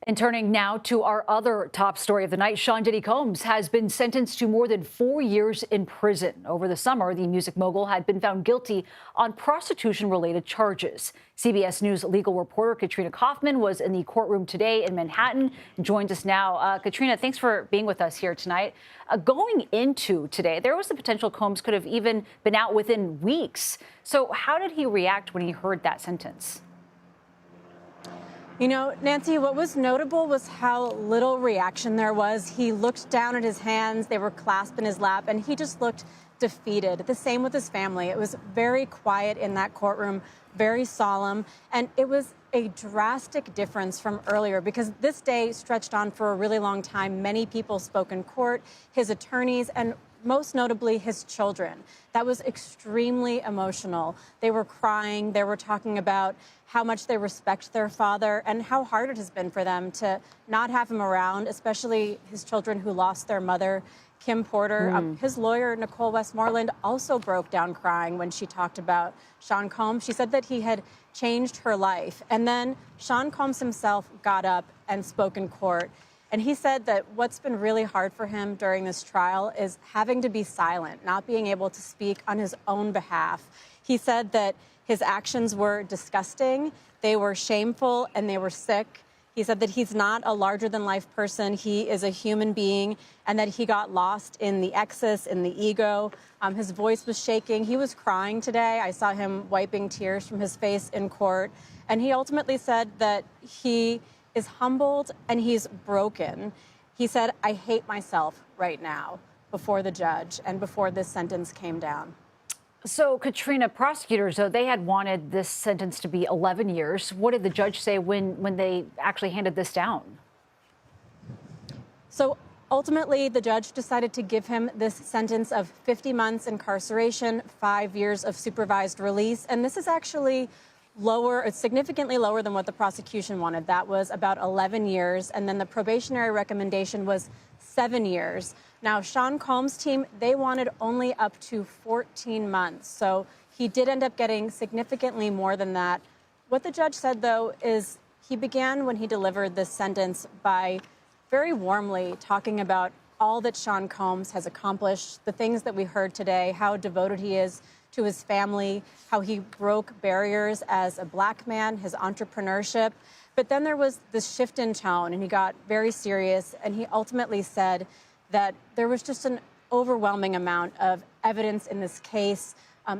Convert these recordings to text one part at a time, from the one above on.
And turning now to our other top story of the night, Diddy Combs has been sentenced to more than 4 years in prison. Over the summer, the music mogul had been found guilty on prostitution-related charges. CBS News legal reporter Katrina Kaufman was in the courtroom today in Manhattan and joins us now. Katrina, thanks for being with us here tonight. Going into today, there was the potential Combs could have even been out within weeks. So how did he react when he heard that sentence? You know, Nancy, what was notable was how little reaction there was. He looked down at his hands. They were clasped in his lap, and he just looked defeated. The same with his family. It was very quiet in that courtroom, very solemn, and it was a drastic difference from earlier because this day stretched on for a really long time. Many people spoke in court, his attorneys, and most notably his children. That was extremely emotional. They were crying. They were talking about how much they respect their father and how hard it has been for them to not have him around, especially his children who lost their mother, Kim Porter. His lawyer, Nicole Westmoreland, also broke down crying when she talked about Sean Combs. She said that he had changed her life. And then Sean Combs himself got up and spoke in court. And he said that what's been really hard for him during this trial is having to be silent, not being able to speak on his own behalf. He said that his actions were disgusting, they were shameful, and they were sick. He said that he's not a larger-than-life person. He is a human being, and that he got lost in the excess, in the ego. His voice was shaking. He was crying today. I saw him wiping tears from his face in court. And he ultimately said that he is humbled and he's broken. He said, "I hate myself right now," before the judge and before this sentence came down. So, Katrina, prosecutors, though, they had wanted this sentence to be 11 years. What did the judge say when they actually handed this down? So ultimately, the judge decided to give him this sentence of 50 months incarceration, 5 years of supervised release. And this is actually lower, it's significantly lower than what the prosecution wanted. That was about 11 years. And then the probationary recommendation was 7 years. Now, Sean Combs' team, they wanted only up to 14 months. So he did end up getting significantly more than that. What the judge said, though, is he began when he delivered this sentence by very warmly talking about all that Sean Combs has accomplished, the things that we heard today, how devoted he is to his family, how he broke barriers as a Black man, his entrepreneurship. But then there was this shift in tone, and he got very serious, and he ultimately said that there was just an overwhelming amount of evidence in this case.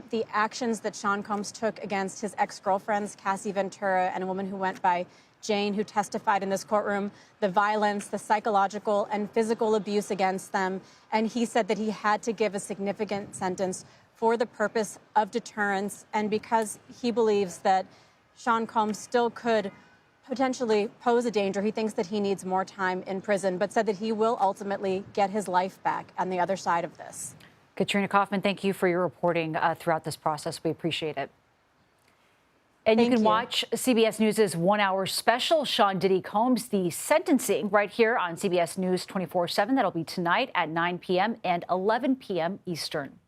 The actions that Sean Combs took against his ex-girlfriends, Cassie Ventura and a woman who went by Jane, who testified in this courtroom, the violence, the psychological and physical abuse against them. And he said that he had to give a significant sentence for the purpose of deterrence and because he believes that Sean Combs still could potentially pose a danger. He thinks that he needs more time in prison, but said that he will ultimately get his life back on the other side of this. Katrina Kaufman, thank you for your reporting throughout this process. We appreciate it. And you can watch CBS News' 1-hour special, Diddy Combs, the sentencing, right here on CBS News 24/7. That'll be tonight at 9 p.m. and 11 p.m. Eastern.